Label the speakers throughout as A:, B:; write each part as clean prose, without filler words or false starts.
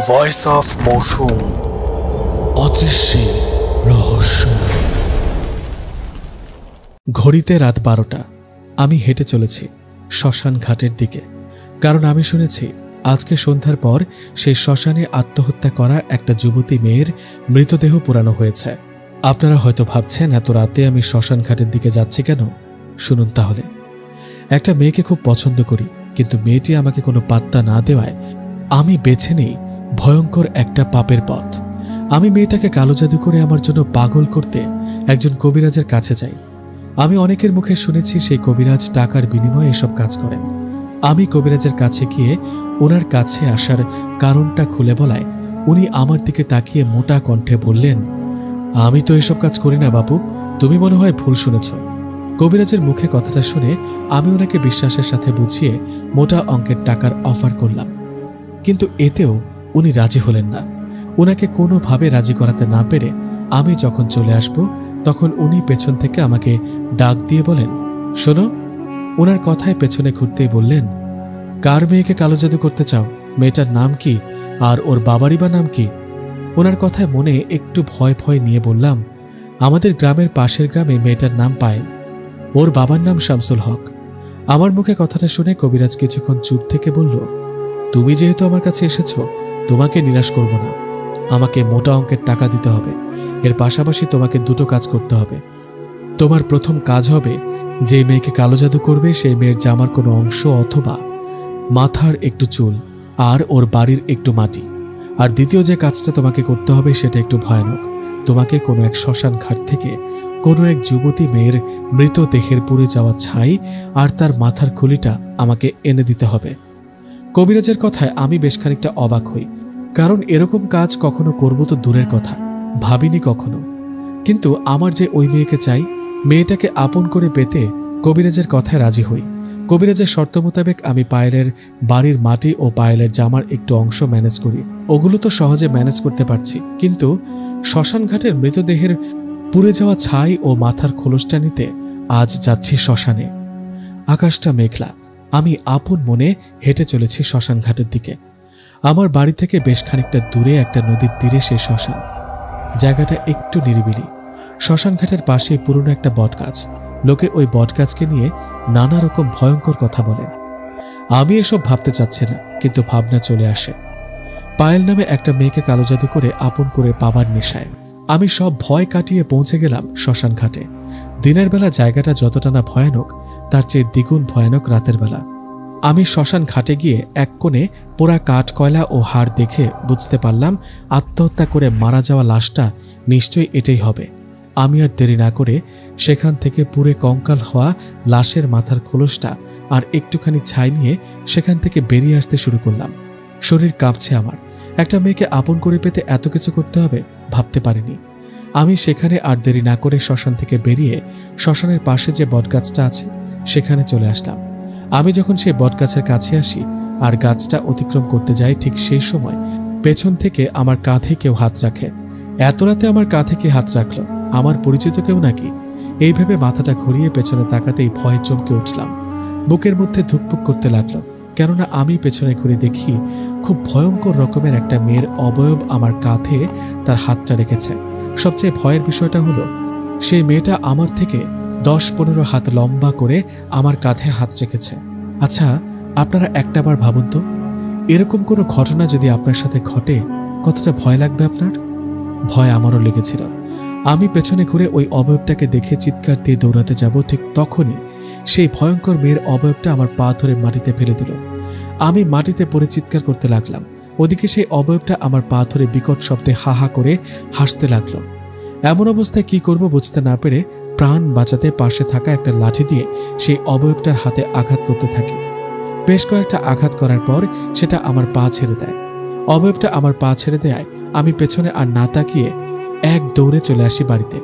A: Voice of মৌসুম, অদৃশ্যের রহস্য। ঘড়িতে রাত 12টা। আমি হেঁটে চলেছি শ্মশান ঘাটের দিকে, কারণ আমি শুনেছি আজকে সন্ধ্যার পর সেই শ্মশানে আত্মহত্যা করা একটা যুবতী মেয়ের মৃতদেহ পোড়ানো হয়েছে। আপনারা হয়তো ভাবছেন এত রাতে আমি শ্মশান ঘাটের দিকে যাচ্ছি কেন। শুনুন তাহলে। একটা মেয়েকে খুব পছন্দ করি, কিন্তু মেয়েটি আমাকে কোনো পাত্তা না দেওয়ায় আমি বেছে নেই ভয়ঙ্কর একটা পাপের পথ। আমি মেয়েটাকে কালো জাদু করে আমার জন্য পাগল করতে একজন কবিরাজের কাছে যাই। আমি অনেকের মুখে শুনেছি সেই কবিরাজ টাকার বিনিময়ে এসব কাজ করেন। আমি কবিরাজের কাছে গিয়ে ওনার কাছে আসার কারণটা খুলে বলায় উনি আমার দিকে তাকিয়ে মোটা কণ্ঠে বললেন, আমি তো এসব কাজ করি না বাপু, তুমি মনে হয় ভুল শুনেছ। কবিরাজের মুখে কথাটা শুনে আমি ওনাকে বিশ্বাসের সাথে বুঝিয়ে মোটা অঙ্কের টাকার অফার করলাম, কিন্তু এতেও উনি রাজি হলেন না। ওনাকে কোনোভাবে রাজি করাতে না পেরে আমি যখন চলে আসব তখন উনি পেছন থেকে আমাকে ডাক দিয়ে বলেন, শোনো। ওনার কথায় পেছনে ঘুরতেই বললেন, কার মেয়েকে কালো জাদু করতে চাও? মেয়েটার নাম কি আর ওর বাবারই বা নাম কি? ওনার কথায় মনে একটু ভয় ভয় নিয়ে বললাম, আমাদের গ্রামের পাশের গ্রামে মেয়েটার নাম পায়েল, ওর বাবার নাম শামসুল হক। আমার মুখে কথাটা শুনে কবিরাজ কিছুক্ষণ চুপ থেকে বলল, তুমি যেহেতু আমার কাছে এসেছো, তোমাকে নিরাশ করব না। আমাকে মোটা অঙ্কের টাকা দিতে হবে। এর পাশাপাশি তোমাকে দুটো কাজ করতে হবে। তোমার প্রথম কাজ হবে, যে মেয়েকে কালো জাদু করবে সেই মেয়ের জামার কোনো অংশ অথবা মাথার একটু চুল আর ওর বাড়ির একটু মাটি। আর দ্বিতীয় যে কাজটা তোমাকে করতে হবে সেটা একটু ভয়ানক। তোমাকে কোনো এক শ্মশান ঘাট থেকে কোনো এক যুবতী মেয়ের মৃতদেহের পুড়ে যাওয়া ছাই আর তার মাথার খুলিটা আমাকে এনে দিতে হবে। কবিরাজের কথায় আমি বেশ খানিকটা অবাক হই, কারণ এরকম কাজ কখনো করব তো দূরের কথা, ভাবিনি কখনো। কিন্তু আমার যে ওই মেয়েকে চাই, মেয়েটাকে আপন করে পেতে কবিরাজের কথায় রাজি হই। কবিরাজের শর্ত মোতাবেক আমি পায়েলের বাড়ির মাটি ও পায়েলের জামার একটু অংশ ম্যানেজ করি। ওগুলো তো সহজে ম্যানেজ করতে পারছি, কিন্তু শ্মশান ঘাটের মৃতদেহের পুড়ে যাওয়া ছাই ও মাথার খোলসটা নিতে আজ যাচ্ছি শ্মশানে। আকাশটা মেঘলা। আমি আপন মনে হেঁটে চলেছি শ্মশান ঘাটের দিকে। আমার বাড়ি থেকে বেশ খানিকটা দূরে একটা নদীর তীরে সে শ্মশান। জায়গাটা একটু নিরিবিলি। শ্মশান ঘাটের পাশে পুরনো একটা বটগাছ। লোকে ওই বটগাছকে নিয়ে নানা রকম ভয়ঙ্কর কথা বলে। আমি এসব ভাবতে চাচ্ছি না, কিন্তু ভাবনা চলে আসে। পায়েল নামে একটা মেয়েকে কালো জাদু করে আপন করে পাবার নেশায় আমি সব ভয় কাটিয়ে পৌঁছে গেলাম শ্মশান ঘাটে। দিনের বেলা জায়গাটা যতটা না ভয়ানক, তার চেয়ে দ্বিগুণ ভয়ানক রাতের বেলা। আমি শ্মশান ঘাটে গিয়ে এক কোণে পোড়া কাঠ কয়লা ও হাড় দেখে বুঝতে পারলাম আত্মহত্যা করে মারা যাওয়া লাশটা নিশ্চয়ই এটাই হবে। আমি আর দেরি না করে সেখান থেকে পুড়ে কঙ্কাল হওয়া লাশের মাথার খোলসটা আর একটুখানি ছাই নিয়ে সেখান থেকে বেরিয়ে আসতে শুরু করলাম। শরীর কাঁপছে আমার। একটা মেয়েকে আপন করে পেতে এত কিছু করতে হবে ভাবতে পারিনি। আমি সেখানে আর দেরি না করে শ্মশান থেকে বেরিয়ে শ্মশানের পাশে যে বটগাছটা আছে সেখানে চলে আসলাম। আমি যখন সেই বটগাছের কাছে আসি আর গাছটা অতিক্রম করতে যাই, ঠিক সেই সময় পেছন থেকে আমার কাঁধে কেউ হাত রাখে। এত রাতে আমার কাঁধে কে হাত রাখলো? আমার পরিচিত কেউ নাকি? এই ভেবে মাথাটা ঘুরিয়ে পেছনে তাকাতেই ভয়ে চমকে উঠলাম। বুকের মধ্যে ধুকপুক করতে লাগলো, কেননা আমি পেছনে ঘুরে দেখি খুব ভয়ঙ্কর রকমের একটা মেয়ের অবয়ব আমার কাঁধে তার হাতটা রেখেছে। সবচেয়ে ভয়ের বিষয়টা হলো, সেই মেয়েটা আমার থেকে 10-15 হাত লম্বা করে আমার কাঁধে হাত রেখেছে। আচ্ছা, আপনারা একটাবার ভাবুন তো, এরকম কোনো ঘটনা যদি আপনার সাথে ঘটে কতটা ভয় লাগবে আপনার? ভয় আমারও লেগেছিল। আমি পেছনে ঘুরে ওই অবয়বটাকে দেখে চিৎকার দিয়ে দৌড়াতে যাব, ঠিক তখনই সেই ভয়ঙ্কর মেয়ের অবয়বটা আমার পা ধরে মাটিতে ফেলে দিল। আমি মাটিতে পড়ে চিৎকার করতে লাগলাম। ওদিকে সেই অবয়বটা আমার পা ধরে বিকট শব্দে হা হা করে হাসতে লাগলো। এমন অবস্থায় কি করব বুঝতে না পেরে প্রাণ বাঁচাতে পাশে থাকা একটা লাঠি দিয়ে সেই অবয়বটার হাতে আঘাত করতে থাকি। বেশ কয়েকটা আঘাত করার পর সেটা আমার পা ছেড়ে দেয়। অবয়বটা আমার পা ছেড়ে দেয় আমি পেছনে আর না তাকিয়ে এক দৌড়ে চলে আসি বাড়িতে।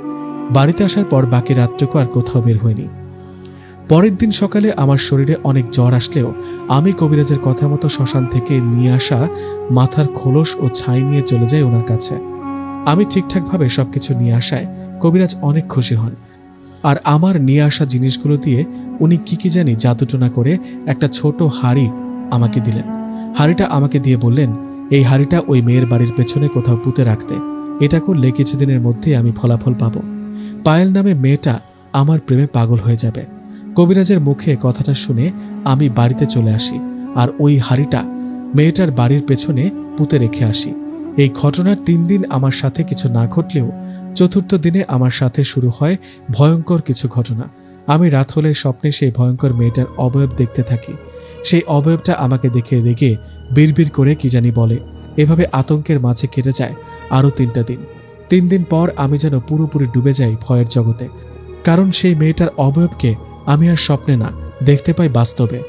A: বাড়িতে আসার পর বাকি রাতটুকু আর কোথাও বের হয়নি। পরের দিন সকালে আমার শরীরে অনেক জ্বর আসলেও আমি কবিরাজের কথা মতো শ্মশান থেকে নিয়ে আসা মাথার খোলস ও ছাই নিয়ে চলে যাই ওনার কাছে। আমি ঠিকঠাকভাবে সবকিছু নিয়ে আসায় কবিরাজ অনেক খুশি হন। আর আমার নিয়ে আসা জিনিসগুলো দিয়ে উনি কি জানি জাদুটোনা করে একটা ছোট হাড়ি আমাকে দিলেন। হাড়িটা আমাকে দিয়ে বললেন, এই হাড়িটা ওই মেয়ের বাড়ির পেছনে কোথাও পুঁতে রাখতে। এটা করলে কিছুদিনের মধ্যেই আমি ফলাফল পাব। পায়েল নামে মেয়েটা আমার প্রেমে পাগল হয়ে যাবে। কবিরাজের মুখে কথাটা শুনে আমি বাড়িতে চলে আসি আর ওই হাড়িটা মেয়েটার বাড়ির পেছনে পুঁতে রেখে আসি। এই ঘটনার 3 দিন আমার সাথে কিছু না ঘটলেও 4র্থ দিনে আমার সাথে শুরু হয় ভয়ঙ্কর কিছু ঘটনা। আমি রাত হলে স্বপ্নে সেই ভয়ঙ্কর মেয়েটার অবয়ব দেখতে থাকি। সেই অবয়বটা আমাকে দেখে রেগে বিড়বিড় করে কি জানি বলে। এভাবে আতঙ্কের মাঝে কেটে যায় আরও 3টা দিন। 3 দিন পর আমি যেন পুরোপুরি ডুবে যাই ভয়ের জগতে, কারণ সেই মেয়েটার অবয়বকে আমি আর স্বপ্নে না দেখতে পাই বাস্তবে।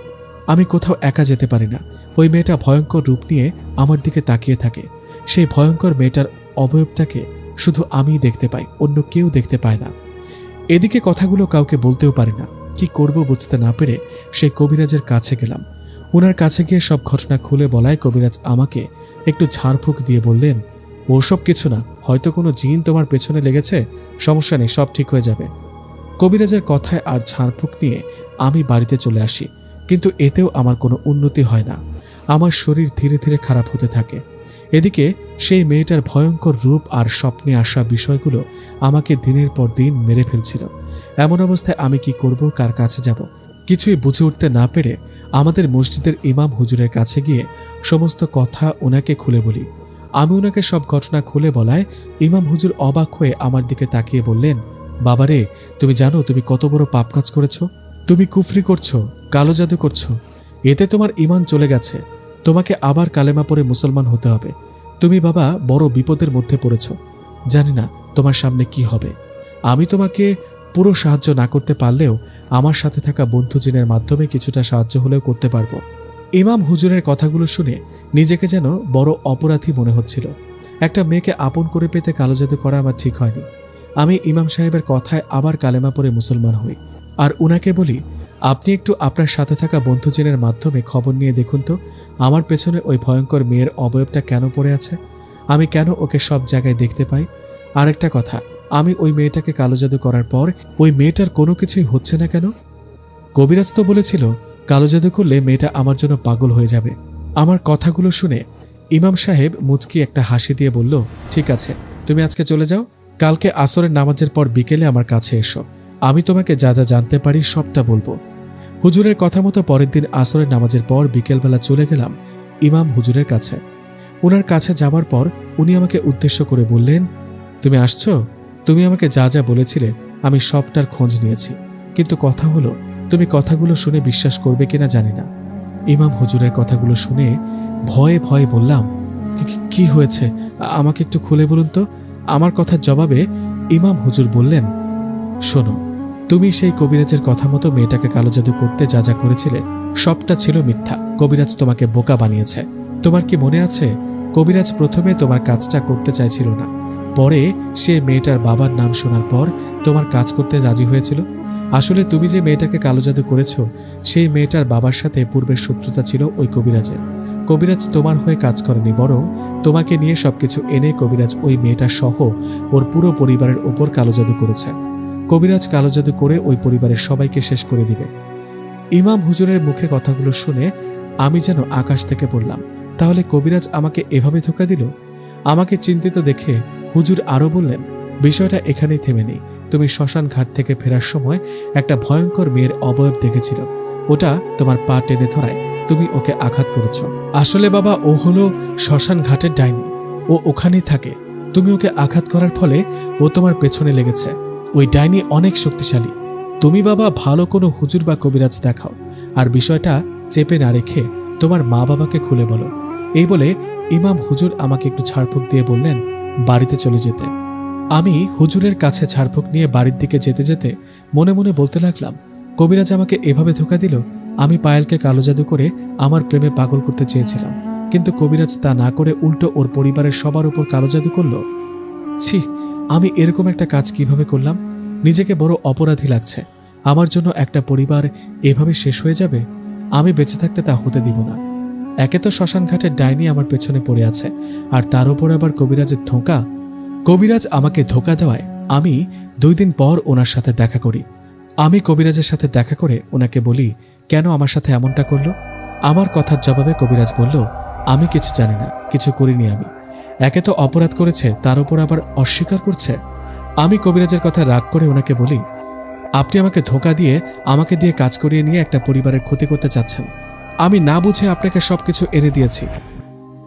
A: আমি কোথাও একা যেতে পারি না। ওই মেয়েটা ভয়ঙ্কর রূপ নিয়ে আমার দিকে তাকিয়ে থাকে। সেই ভয়ঙ্কর মেয়েটার অবয়বটাকে শুধু আমিই দেখতে পাই, অন্য কেউ দেখতে পায় না। এদিকে কথাগুলো কাউকে বলতেও পারি না। কি করব বুঝতে না পেরে সেই কবিরাজের কাছে গেলাম। ওনার কাছে গিয়ে সব ঘটনা খুলে বলায় কবিরাজ আমাকে একটু ঝাড়ফুঁক দিয়ে বললেন, ওসব কিছু না, হয়তো কোনো জিন তোমার পেছনে লেগেছে, সমস্যা নেই, সব ঠিক হয়ে যাবে। কবিরাজের কথায় আর ঝাড়ফুঁক নিয়ে আমি বাড়িতে চলে আসি, কিন্তু এতেও আমার কোনো উন্নতি হয় না। আমার শরীর ধীরে ধীরে খারাপ হতে থাকে। এদিকে সেই মেয়েটার ভয়ঙ্কর রূপ আর স্বপ্নে আসা বিষয়গুলো আমাকে দিনের পর দিন মেরে ফেলছিল। এমন অবস্থায় আমি কি করব, কার কাছে যাব, কিছুই বুঝে উঠতে না পেরে আমাদের মসজিদের ইমাম হুজুরের কাছে গিয়ে সমস্ত কথা ওনাকে খুলে বলি। আমি ওনাকে সব ঘটনা খুলে বলায় ইমাম হুজুর অবাক হয়ে আমার দিকে তাকিয়ে বললেন, বাবারে, তুমি জানো তুমি কত বড় পাপ কাজ করেছো? তুমি কুফরি করছো, কালো জাদু করছো। এতে তোমার ঈমান চলে গেছে। তোমাকে আবার কালেমা পড়ে মুসলমান হতে হবে। তুমি বাবা বড় বিপদের মধ্যে পড়েছো। জানি না তোমার সামনে কি হবে। আমি তোমাকে পুরো সাহায্য না করতে পারলেও আমার সাথে থাকা বন্ধু জিনের মাধ্যমে কিছুটা সাহায্য হলেও করতে পারবো। ইমাম হুজুরের কথাগুলো শুনে নিজেকে যেন বড় অপরাধী মনে হচ্ছিল। একটা মেয়েকে আপন করে পেতে কালো জাদু করা আমার ঠিক হয়নি। আমি ইমাম সাহেবের কথায় আবার কালেমা পড়ে মুসলমান হই আর উনাকে বলি, আপনি একটু আপনার সাথে থাকা বন্ধু জিনের মাধ্যমে খবর নিয়ে দেখুন তো আমার পেছনে ওই ভয়ঙ্কর মেয়ের অবয়বটা কেন পড়ে আছে, আমি কেন ওকে সব জায়গায় দেখতে পাই। আরেকটা কথা, আমি ওই মেয়েটাকে কালো জাদু করার পর ওই মেয়েটার কোনো কিছুই হচ্ছে না কেন? কবিরাজ তো বলেছিল কালো জাদু করলে মেয়েটা আমার জন্য পাগল হয়ে যাবে। আমার কথাগুলো শুনে ইমাম সাহেব মুচকি একটা হাসি দিয়ে বলল, ঠিক আছে, তুমি আজকে চলে যাও। কালকে আসরের নামাজের পর বিকেলে আমার কাছে এসো। আমি তোমাকে যা যা জানতে পারি সবটা বলবো। হুজুরের কথা মতো পরের দিন আসরের নামাজের পর বিকেলবেলা চলে গেলাম ইমাম হুজুরের কাছে। উনার কাছে যাওয়ার পর উনি আমাকে উদ্দেশ্য করে বললেন, তুমি আসছো? তুমি আমাকে যা যা বলেছিলে আমি সবটার খোঁজ নিয়েছি, কিন্তু কথা হলো তুমি কথাগুলো শুনে বিশ্বাস করবে কিনা জানি না। ইমাম হুজুরের কথাগুলো শুনে ভয়ে ভয়ে বললাম, কি হয়েছে আমাকে একটু খুলে বলুন তো। আমার কথার জবাবে ইমাম হুজুর বললেন, শোনো, তুমি সেই কবিরাজের কথা মতো মেয়েটাকে কালো জাদু করতে যা যা করেছিলে সবটা ছিল মিথ্যা। কবিরাজ তোমাকে বোকা বানিয়েছে। তোমার কি মনে আছে, কবিরাজ প্রথমে তোমার কাজটা করতে চাইছিল না, পরে সে মেয়েটার বাবার নাম শোনার পর তোমার কাজ করতে রাজি হয়েছিল। আসলে তুমি যে মেয়েটাকে কালো জাদু করেছ সেই মেয়েটার বাবার সাথে পূর্বের শত্রুতা ছিল ওই কবিরাজের। কবিরাজ তোমার হয়ে কাজ করেনি, বরং তোমাকে নিয়ে সবকিছু এনে কবিরাজ ওই মেয়েটা সহ ওর পুরো পরিবারের ওপর কালো জাদু করেছে। কবিরাজ কালো জাদু করে ওই পরিবারের সবাইকে শেষ করে দিবে। ইমাম হুজুরের মুখে কথাগুলো শুনে আমি যেন আকাশ থেকে পড়লাম। তাহলে কবিরাজ আমাকে এভাবে ধোঁকা দিল? আমাকে চিন্তিত দেখে হুজুর আরো বললেন, বিষয়টা এখানেই থেমে নেই। তুমি শ্মশান ঘাট থেকে ফেরার সময় একটা ভয়ঙ্কর মেয়ের অবয়ব দেখেছিল। ওটা তোমার পা টেনে ধরায় তুমি ওকে আঘাত করেছ। আসলে বাবা ও হলো শ্মশান ঘাটের ডাইনি। ও ওখানেই থাকে। তুমি ওকে আঘাত করার ফলে ও তোমার পেছনে লেগেছে। ওই ডাইনি অনেক শক্তিশালী। তুমি বাবা ভালো কোনো হুজুর বা কবিরাজ দেখাও, আর বিষয়টা চেপে না রেখে তোমার মা বাবাকে খুলে বলো। এই বলে ইমাম হুজুর আমাকে একটু ঝাড়ফুঁক দিয়ে বললেন বাড়িতে চলে যেতে। আমি হুজুরের কাছে ঝাড়ফুঁক নিয়ে বাড়ির দিকে যেতে যেতে মনে মনে বলতে লাগলাম, কবিরাজ আমাকে এভাবে ধোঁকা দিল। আমি পায়েলকে কালো জাদু করে আমার প্রেমে পাগল করতে চেয়েছিলাম, কিন্তু কবিরাজ তা না করে উল্টো ওর পরিবারের সবার উপর কালো জাদু করল। ছি, আমি এরকম একটা কাজ কিভাবে করলাম? নিজেকে বড় অপরাধী লাগছে। আমার জন্য একটা পরিবার এভাবে শেষ হয়ে যাবে? আমি বেঁচে থাকতে তা হতে দিব না। একে তো শ্মশান ঘাটের ডাইনি আমার পেছনে পড়ে আছে, আর তার উপর আবার কবিরাজের ধোঁকা। কবিরাজ আমাকে ধোঁকা দেওয়ায় আমি 2 দিন পর ওনার সাথে দেখা করি। আমি কবিরাজের সাথে দেখা করে ওনাকে বলি, কেন আমার সাথে এমনটা করলো? আমার কথার জবাবে কবিরাজ বলল, আমি কিছু জানি না, কিছু করিনি আমি। একে তো অপরাধ করেছে, তার উপর আবার অস্বীকার করছে। আমি কবিরাজের কথা রাগ করে ওনাকে বলি, আপনি আমাকে ধোঁকা দিয়ে, আমাকে দিয়ে কাজ করিয়ে নিয়ে একটা পরিবারের ক্ষতি করতে চাচ্ছেন। আমি না বুঝে আপনাকে সবকিছু এনে দিয়েছি।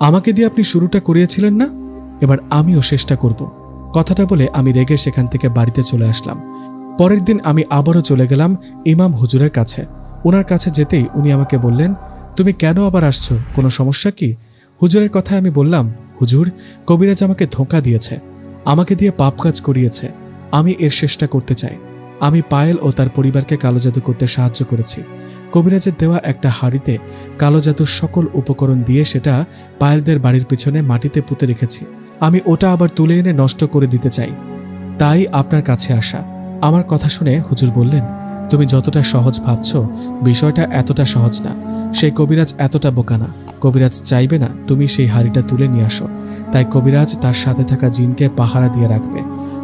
A: আমাকে দিয়ে আপনি শুরুটা করিয়েছিলেন না, এবার আমিও চেষ্টা করব। কথাটা বলে আমি রেগে সেখান থেকে বাড়িতে চলে আসলাম। পরের দিন আমি আবারও চলে গেলাম ইমাম হুজুরের কাছে। ওনার কাছে যেতেই উনি আমাকে বললেন, তুমি কেন আবার আসছো, কোনো সমস্যা কি? হুজুরের কথায় আমি বললাম, হুজুর, কবিরাজ আমাকে ধোঁকা দিয়েছে, আমাকে দিয়ে পাপ কাজ করিয়েছে। আমি এর চেষ্টা করতে চাই। আমি পায়েল ও তার পরিবারকে কালো জাদু করতে সাহায্য করেছি। কবিরাজের দেওয়া একটা হাড়িতে কালো জাদুর সকল উপকরণ দিয়ে সেটা পায়েলদের বাড়ির পিছনে মাটিতে পুঁতে রেখেছি। আমি ওটা আবার তুলে এনে নষ্ট করে দিতে চাই, তাই আপনার কাছে আসা। আমার কথা শুনে হুজুর বললেন, তুমি যতটা সহজ ভাবছ, বিষয়টা এতটা সহজ না। সেই কবিরাজ এতটা বোকা না। কবিরাজ চাইবে না তুমি সেই হাড়িটা তুলে নিয়ে আসো, তাই কবিরাজ তার সাথে থাকা জিনকে পাহারা দিয়ে রাখবে।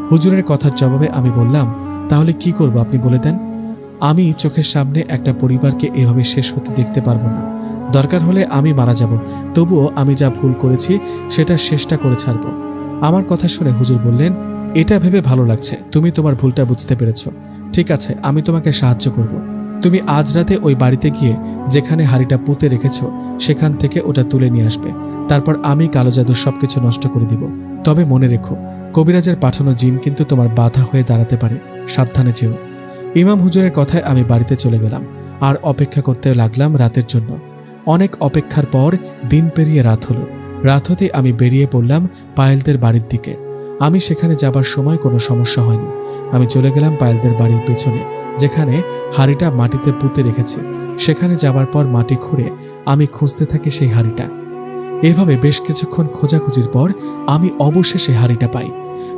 A: হুজুরের কথার জবাবে আমি বললাম, তাহলে কি করব আপনি বলে দেন। আমি চোখের সামনে একটা পরিবারকে এভাবে শেষ হতে দেখতে পারবো না। দরকার হলে আমি মারা যাব, তবুও আমি যা ভুল করেছি সেটা শেষটা করে ছাড়ব। আমার কথা শুনে হুজুর বললেন, এটা ভেবে ভালো লাগছে, তুমি তোমার ভুলটা বুঝতে পেরেছ। ঠিক আছে, আমি তোমাকে সাহায্য করব। তুমি আজ রাতে ওই বাড়িতে গিয়ে যেখানে হাড়িটা পুঁতে রেখেছ সেখান থেকে ওটা তুলে নিয়ে আসবে। তারপর আমি কালো জাদুর সবকিছু নষ্ট করে দিব। তবে মনে রেখো, কবিরাজের পাঠানো জিন কিন্তু তোমার বাধা হয়ে দাঁড়াতে পারে, সাবধানে যেও। ইমাম হুজুরের কথায় আমি বাড়িতে চলে গেলাম আর অপেক্ষা করতে লাগলাম রাতের জন্য। অনেক অপেক্ষার পর দিন পেরিয়ে রাত হলো। রাত হতেই আমি বেরিয়ে পড়লাম পায়েলদের বাড়ির দিকে। আমি সেখানে যাবার সময় কোনো সমস্যা হয়নি। আমি চলে গেলাম পায়েলদের বাড়ির পেছনে, যেখানে হাড়িটা মাটিতে পুঁতে রেখেছি। সেখানে যাবার পর মাটি খুঁড়ে আমি খুঁজতে থাকি সেই হাড়িটা। এভাবে বেশ কিছুক্ষণ খোঁজাখুঁজির পর আমি অবশেষে হাড়িটা পাই।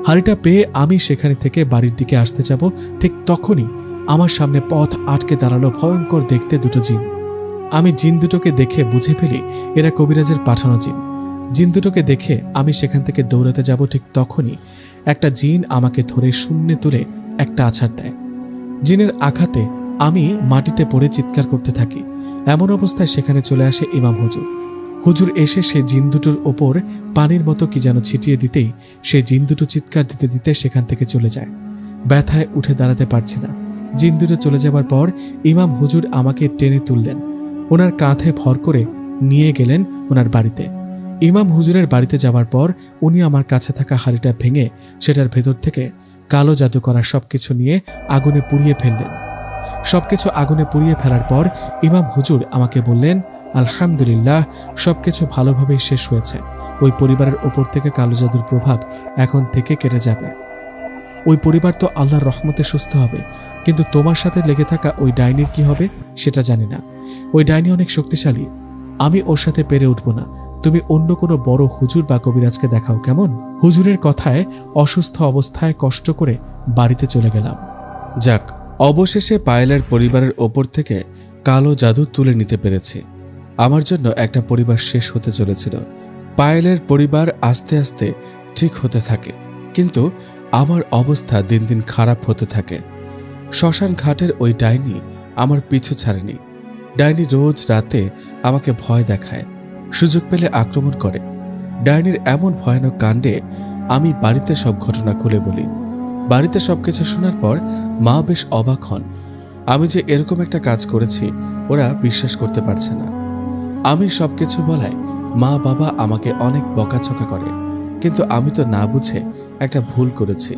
A: হাড়িটা পেয়ে আমি সেখানে থেকে বাড়ির দিকে আসতে যাব, ঠিক তখনই আমার সামনে পথ আটকে দাঁড়ালো ভয়ঙ্কর দেখতে দুটো জিন। আমি জিন দুটোকে দেখে বুঝে ফেলি এরা কবিরাজের পাঠানো জিন। জিন দুটোকে দেখে আমি সেখান থেকে দৌড়াতে যাব, ঠিক তখনই একটা জিন আমাকে ধরে শূন্যে তুলে একটা আছাড় দেয়। জিনের আঘাতে আমি মাটিতে পড়ে চিৎকার করতে থাকি। এমন অবস্থায় সেখানে চলে আসে ইমাম হুজুর। হুজুর এসে সে জিন দুটোর ওপর পানির মতো কি যেন ছিটিয়ে দিতেই সেই জিন দুটো চিৎকার দিতে দিতে সেখান থেকে চলে যায়। ব্যথায় উঠে দাঁড়াতে পারছি না। জিন দুটো চলে যাবার পর ইমাম হুজুর আমাকে টেনে তুললেন, ওনার কাঁধে ভর করে নিয়ে গেলেন ওনার বাড়িতে। ইমাম হুজুরের বাড়িতে যাওয়ার পর উনি আমার কাছে থাকা হাড়িটা ভেঙে সেটার ভেতর থেকে কালো জাদু করা সবকিছু নিয়ে আগুনে পুড়িয়ে ফেললেন। সবকিছু আগুনে পুড়িয়ে ফেলার পর ইমাম হুজুর আমাকে বললেন, আলহামদুলিল্লাহ, সবকিছু ভালোভাবেই শেষ হয়েছে। ওই পরিবারের ওপর থেকে কালো জাদুর প্রভাব এখন থেকে কেটে যাবে। ওই পরিবার তো আল্লাহর রহমতে সুস্থ হবে, কিন্তু তোমার সাথে লেগে থাকা ওই ডাইনির কি হবে সেটা জানি না। ওই ডাইনি অনেক শক্তিশালী, আমি ওর সাথে পেরে উঠব না। তুমি অন্য কোনো বড় হুজুর বা কবিরাজকে দেখাও, কেমন? হুজুরের কথায় অসুস্থ অবস্থায় কষ্ট করে বাড়িতে চলে গেলাম।
B: যাক, অবশেষে পায়েলের পরিবারের ওপর থেকে কালো জাদু তুলে নিতে পেরেছি। আমার জন্য একটা পরিবার শেষ হতে চলেছিল। পায়েলের পরিবার আস্তে আস্তে ঠিক হতে থাকে, কিন্তু আমার অবস্থা দিন দিন খারাপ হতে থাকে। শ্মশান ঘাটের ওই ডাইনি আমার পিছু ছাড়েনি। ডাইনি রোজ রাতে আমাকে ভয় দেখায়, সুযোগ পেলে আক্রমণ করে। ডাইনির এমন ভয়ানক কাণ্ডে আমি বাড়িতে সব ঘটনা খুলে বলি। বাড়িতে সবকিছু শোনার পর মা বেশ অবাক হন। আমি যে এরকম একটা কাজ করেছি ওরা বিশ্বাস করতে পারছে না। আমি সবকিছু বলায় মা বাবা আমাকে অনেক বকাঝকা করে, কিন্তু আমি তো না বুঝে একটা ভুল করেছি।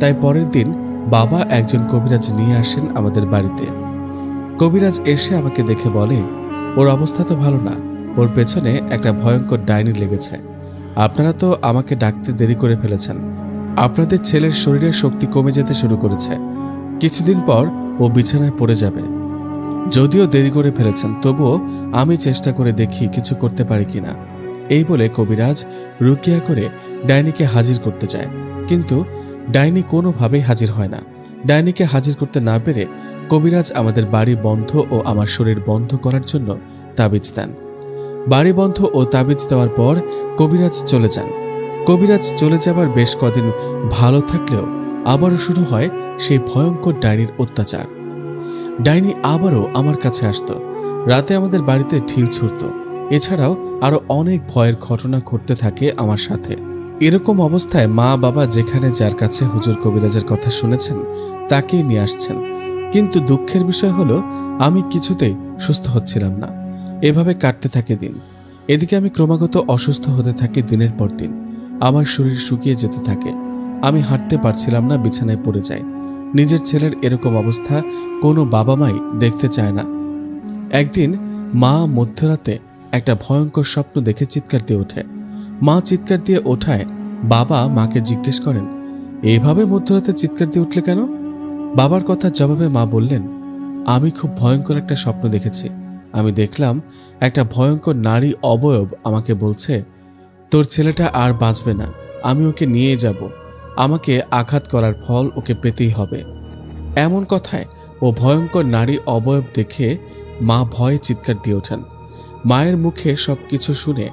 B: তাই পরের দিন বাবা একজন কবিরাজ নিয়ে আসেন আমাদের বাড়িতে। কবিরাজ এসে আমাকে দেখে বলে, ওর অবস্থা তো ভালো না, ওর পেছনে একটা ভয়ঙ্কর ডাইনি লেগেছে। আপনারা তো আমাকে ডাকতে দেরি করে ফেলেছেন। আপনাদের ছেলের শরীরের শক্তি কমে যেতে শুরু করেছে। কিছুদিন পর ও বিছানায় পড়ে যাবে। যদিও দেরি করে ফেলেছেন, তবুও আমি চেষ্টা করে দেখি কিছু করতে পারি কিনা। এই বলে কবিরাজ রুকিয়া করে ডাইনিকে হাজির করতে চায়, কিন্তু ডাইনি কোনোভাবেই হাজির হয় না। ডাইনিকে হাজির করতে না পেরে কবিরাজ আমাদের বাড়ি বন্ধ ও আমার শরীর বন্ধ করার জন্য তাবিজ দেন। বাড়ি বন্ধ ও তাবিজ দেওয়ার পর কবিরাজ চলে যান। কবিরাজ চলে যাবার বেশ কদিন ভালো থাকলেও আবারও শুরু হয় সেই ভয়ঙ্কর ডাইনির অত্যাচার। ডাইনি আবারও আমার কাছে আসতো। রাতে আমাদের বাড়িতে ঢিল ছুড়ত, এছাড়াও আরো অনেক ভয়ের ঘটনা ঘটতে থাকে আমার সাথে। এরকম অবস্থায় মা বাবা যেখানে যার কাছে হুজুর কবিরাজের কথা শুনেছেন তাকেই নিয়ে আসছেন, কিন্তু দুঃখের বিষয় হলো আমি কিছুতেই সুস্থ হচ্ছিলাম না। এভাবে কাটতে থাকে দিন। এদিকে আমি ক্রমাগত অসুস্থ হতে থাকি দিনের পর দিন। আমার শরীর শুকিয়ে যেতে থাকে, আমি হাঁটতে পারছিলাম না, বিছানায় পড়ে যাই। নিজের ছেলের এরকম অবস্থা কোনো বাবা মাই দেখতে চায় না। একদিন মা মধ্যরাতে একটা ভয়ঙ্কর স্বপ্ন দেখে চিৎকার দিয়ে ওঠে। মা চিৎকার দিয়ে ওঠায় বাবা মাকে জিজ্ঞেস করেন, এইভাবে মধ্যরাতে চিৎকার দিয়ে উঠলে কেন? বাবার কথার জবাবে মা বললেন, আমি খুব ভয়ঙ্কর একটা স্বপ্ন দেখেছি। আমি দেখলাম একটা ভয়ঙ্কর নারী অবয়ব আমাকে বলছে, তোর ছেলেটা আর বাঁচবে না, আমি ওকে নিয়ে যাব, আমাকে আঘাত করার ফল ওকে পেতেই হবে। এমন কথায় ও ভয়ঙ্কর নারী অবয়ব দেখে মা ভয়ে চিৎকার দিয়ে ওঠেন। মায়ের মুখে সবকিছু শুনে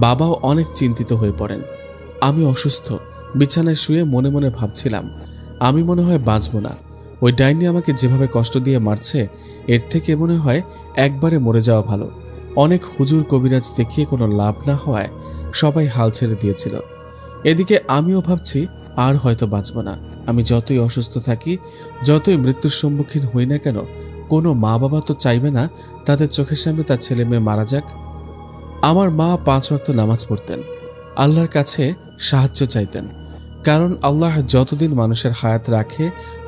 B: বাবাও অনেক চিন্তিত হয়ে পড়েন। আমি অসুস্থ, বিছানায় শুয়ে মনে মনে ভাবছিলাম, আমি মনে হয় বাঁচব না। ওই ডাইনি আমাকে যেভাবে কষ্ট দিয়ে মারছে, এর থেকে মনে হয় একবারে মরে যাওয়া ভালো। অনেক হুজুর কবিরাজ দেখিয়ে কোনো লাভ না হওয়ায় সবাই হাল ছেড়ে দিয়েছিল। এদিকে আমিও ভাবছি আর হয়তো বাঁচব না। আমি যতই অসুস্থ থাকি, যতই মৃত্যুর সম্মুখীন হই না কেন, কোনো মা বাবা তো চাইবে না তাদের চোখের সামনে তার ছেলে মেয়ে মারা যাক। আমার মা 5 ওয়াক্ত নামাজ পড়তেন, আল্লাহর কাছে সাহায্য চাইতেন, কারণ আল্লাহ যতদিন মানুষের হায়াত রাখে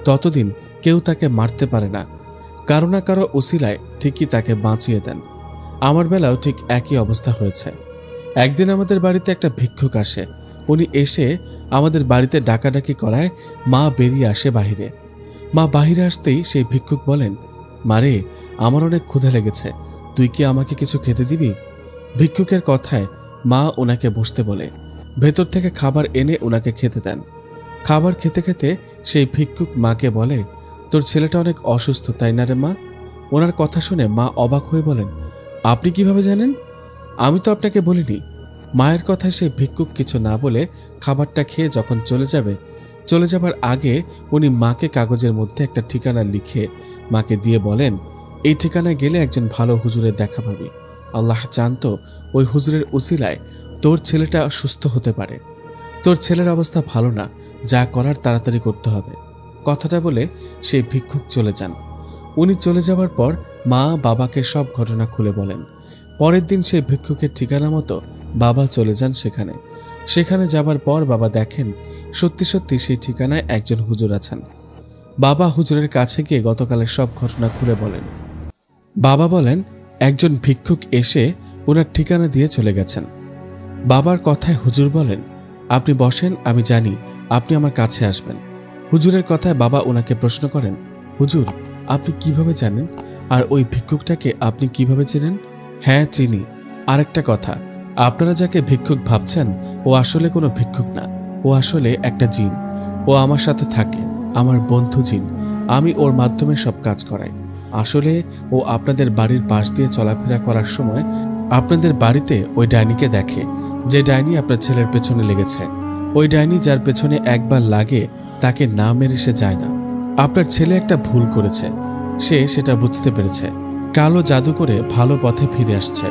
B: ততদিন কেউ তাকে মারতে পারে না। কারো না কারো উসিলায় ঠিকই তাকে বাঁচিয়ে দেন। আমার বেলাও ঠিক একই অবস্থা হয়েছে। একদিন আমাদের বাড়িতে একটা ভিক্ষুক আসে। উনি এসে আমাদের বাড়িতে ডাকাডাকি করায় মা বেরিয়ে আসে বাহিরে। মা বাহিরে আসতেই সেই ভিক্ষুক বলেন, মারে, আমার অনেক ক্ষুধা লেগেছে, তুই কি আমাকে কিছু খেতে দিবি? ভিক্ষুকের কথায় মা ওনাকে বসতে বলে ভেতর থেকে খাবার এনে ওনাকে খেতে দেন। খাবার খেতে খেতে সেই ভিক্ষুক মাকে বলে, তোর ছেলেটা অনেক অসুস্থ, তাই না রে মা? ওনার কথা শুনে মা অবাক হয়ে বলেন, আপনি কিভাবে জানেন? আমি তো আপনাকে বলিনি। মায়ের কথায় সেই ভিক্ষুক কিছু না বলে খাবারটা খেয়ে যখন চলে যাবার আগে উনি মাকে কাগজের মধ্যে একটা ঠিকানা লিখে মাকে দিয়ে বলেন, এই ঠিকানায় গেলে একজন ভালো হুজুরের দেখা পাবি। আল্লাহ জানতো ওই হুজুরের উসিলায় তোর ছেলেটা সুস্থ হতে পারে। তোর ছেলের অবস্থা ভালো না, যা করার তাড়াতাড়ি করতে হবে। কথাটা বলে সেই ভিক্ষুক চলে যান। উনি চলে যাওয়ার পর মা বাবাকে সব ঘটনা খুলে বলেন। পরের দিন সেই ভিক্ষুকের ঠিকানা মতো বাবা চলে যান সেখানে যাবার পর বাবা দেখেন সত্যি সত্যি সেই ঠিকানায় একজন হুজুর আছেন। বাবা হুজুরের কাছে গিয়ে গতকালের সব ঘটনা খুলে বলেন। বাবা বলেন, একজন ভিক্ষুক এসে ওনার ঠিকানা দিয়ে চলে গেছেন। বাবার কথায় হুজুর বলেন, আপনি বসেন, আমি জানি আপনি আমার কাছে আসবেন। হুজুরের কথায় বাবা ওনাকে প্রশ্ন করেন, হুজুর, আপনি কিভাবে জানেন? আর ওই ভিক্ষুকটাকে আপনি কিভাবে চেনেন? হ্যাঁ, চিনি। আরেকটা কথা, আপনারা যাকে ভিক্ষুক ভাবছেন ও আসলে কোনো ভিক্ষুক না, ও আসলে একটা জিন। ও আমার সাথে থাকে, আমার বন্ধু জিন। আমি ওর মাধ্যমে সব কাজ করাই। আসলে ও আপনাদের বাড়ির পাশ দিয়ে চলাফেরা করার সময় আপনাদের বাড়িতে ওই ডাইনিকে দেখে, যে ডাইনি আপনার ছেলের পেছনে লেগেছে। ওই ডাইনি যার পেছনে একবার লাগে তাকে না মেরে সে যায় না। আপনার ছেলে একটা ভুল করেছে, সে সেটা বুঝতে পেরেছে, কালো জাদু করে ভালো পথে ফিরে আসছে।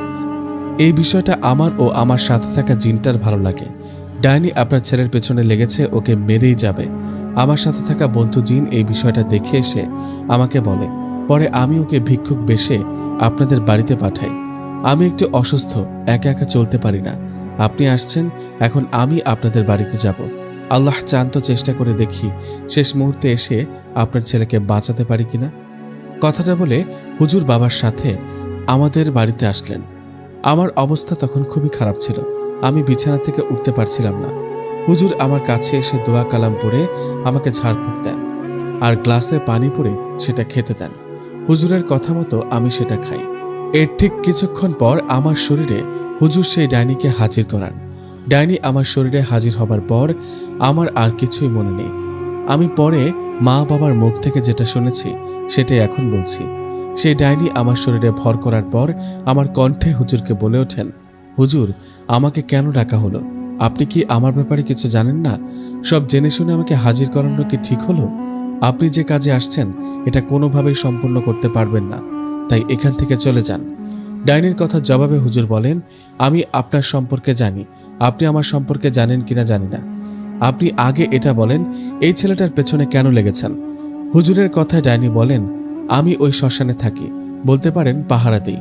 B: এই বিষয়টা আমার ও আমার সাথে থাকা জিনটার ভালো লাগে। ডাইনি আপনার ছেলের পেছনে লেগেছে, ওকে মেরেই যাবে। আমার সাথে থাকা বন্ধু জিন এই বিষয়টা দেখে এসে আমাকে বলে, পরে আমি ওকে ভিক্ষুক বেশে আপনাদের বাড়িতে পাঠাই। আমি একটু অসুস্থ, একা একা চলতে পারি না। আপনি আসছেন, এখন আমি আপনাদের বাড়িতে যাব। আল্লাহ চান তো চেষ্টা করে দেখি শেষ মুহূর্তে এসে আপনার ছেলেকে বাঁচাতে পারি কিনা। কথাটা বলে হুজুর বাবার সাথে আমাদের বাড়িতে আসলেন। আমার অবস্থা তখন খুবই খারাপ ছিল, আমি বিছানা থেকে উঠতে পারছিলাম না। হুজুর আমার কাছে এসে দোয়া কালাম পড়ে আমাকে ঝাড়ফুঁক দেন আর গ্লাসে পানি পড়ে সেটা খেতে দেন। হুজুরের কথা মতো আমি সেটা খাই। এর ঠিক কিছুক্ষণ পর আমার শরীরে হুজুর সেই ডাইনিকে হাজির করান। ডাইনি আমার শরীরে হাজির হবার পর আমার আর কিছুই মনে নেই। আমি পরে মা বাবার মুখ থেকে যেটা শুনেছি সেটাই এখন বলছি। সেই ডাইনি আমার শরীরে ভর করার পর আমার কণ্ঠে হুজুরকে বলে ওঠেন, হুজুর, আমাকে কেন ডাকা হলো? আপনি কি আমার ব্যাপারে কিছু জানেন না? সব জেনে শুনে আমাকে হাজির করানো কি ঠিক হলো? আপনি যে কাজে আসছেন এটা কোনোভাবেই সম্পূর্ণ করতে পারবেন না, তাই এখান থেকে চলে যান। ডাইনির কথার জবাবে হুজুর বলেন, আমি আপনার সম্পর্কে জানি, আপনি আমার সম্পর্কে জানেন কিনা জানি না। আপনি আগে এটা বলেন, এই ছেলেটার পেছনে কেন লেগেছেন? হুজুরের কথায় ডাইনি বলেন, আমি ওই শ্মশানে থাকি, বলতে পারেন পাহারা দিই।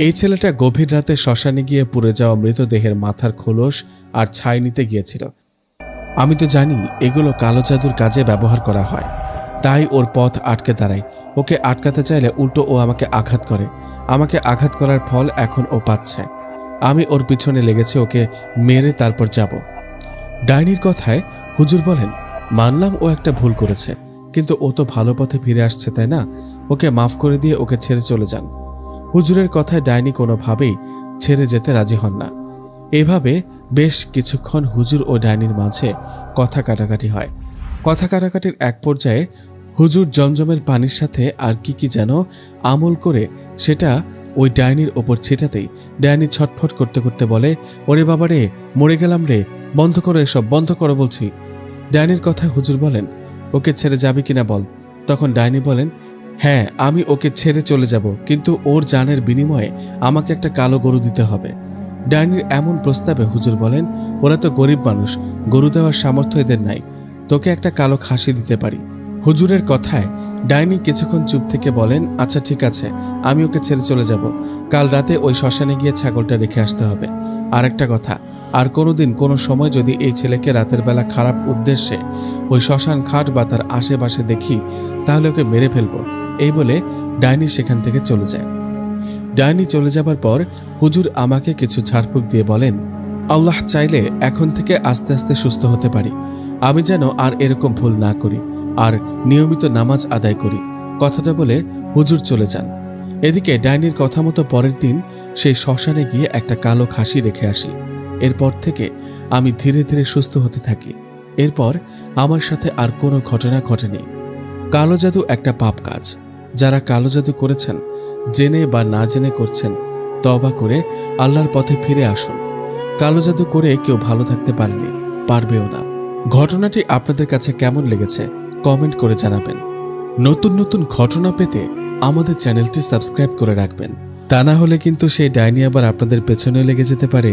B: এই ছেলেটা গভীর রাতে শ্মশানে গিয়ে পুড়ে যাওয়া মৃতদেহের মাথার খোলস আর ছাই নিতে গিয়েছিল। আমি তো জানি এগুলো কালো জাদুর কাজে ব্যবহার করা হয়, তাই ওর পথ আটকে দাঁড়াই। ওকে আটকাতে চাইলে উল্টো ও আমাকে আঘাত করে। আমাকে আঘাত করার ফল এখন ও পাচ্ছে। আমি ওর পিছনে লেগেছে, ওকে মেরে তারপর যাব। ডাইনির কথায় হুজুর বলেন, মানলাম ও একটা ভুল করেছে, কিন্তু ও তো ভালো পথে ফিরে আসছে, তাই না? ওকে মাফ করে দিয়ে ওকে ছেড়ে চলে যান। হুজুরের কথায় ডাইনি কোনোভাবেই ছেড়ে যেতে রাজি হন না। এভাবে বেশ কিছুক্ষণ হুজুর ও ডাইনির মাঝে কথা কাটাকাটি হয়। কথা কাটাকাটির এক পর্যায়ে হুজুর জমজমের পানির সাথে আর কি যেন আমল করে সেটা ওই ডাইনির ওপর ছিটাতেই ডাইনি ছটফট করতে করতে বলে, ওরে বাবা রে, মরে গেলাম রে, বন্ধ করো এসব, বন্ধ করো বলছি। ডাইনির কথায় হুজুর বলেন, ওকে ছেড়ে যাবে কিনা বল। তখন ডাইনি বলেন, হ্যাঁ আমি ওকে ছেড়ে চলে যাব, কিন্তু ওর জানের বিনিময়ে আমাকে একটা কালো গরু দিতে হবে। ডাইনির এমন প্রস্তাবে হুজুর বলেন, ওরা তো গরিব মানুষ, গরু দেওয়ার সামর্থ্য এদের নাই, তোকে একটা কালো খাসি দিতে পারি। হুজুরের কথায় ডাইনি কিছুক্ষণ চুপ থেকে বলেন, আচ্ছা ঠিক আছে, আমি ওকে ছেড়ে চলে যাব। কাল রাতে ওই শ্মশানে গিয়ে ছাগলটা রেখে আসতে হবে। আর একটা কথা, আর কোনোদিন কোনো সময় যদি এই ছেলেকে রাতের বেলা খারাপ উদ্দেশ্যে ওই শ্মশান ঘাট বা তার আশেপাশে দেখি, তাহলে ওকে মেরে ফেলবো। এই বলে ডাইনি সেখান থেকে চলে যায়। ডাইনি চলে যাবার পর হুজুর আমাকে কিছু ঝাড়ফুঁক দিয়ে বলেন, আল্লাহ চাইলে এখন থেকে আস্তে আস্তে সুস্থ হতে পারি। আমি যেন আর এরকম ভুল না করি, আর নিয়মিত নামাজ আদায় করি। কথাটা বলে হুজুর চলে যান। এদিকে ডাইনির কথা মতো পরের দিন সেই শ্মশানে গিয়ে একটা কালো খাসি রেখে আসি। এরপর থেকে আমি ধীরে ধীরে সুস্থ হতে থাকি। এরপর আমার সাথে আর কোনো ঘটনা ঘটেনি। কালো জাদু একটা পাপ কাজ। যারা কালো জাদু করেছেন, জেনে বা না জেনে করছেন, তওবা করে আল্লাহর পথে ফিরে আসুন। কালো জাদু করে কেউ ভালো থাকতে পারেনি, পারবেও না। ঘটনাটি আপনাদের কাছে কেমন লেগেছে কমেন্ট করে জানাবেন। নতুন নতুন ঘটনা পেতে আমাদের চ্যানেলটি সাবস্ক্রাইব করে রাখবেন, তা না হলে কিন্তু সেই ডাইনি আবার আপনাদের পেছনে লেগে যেতে পারে।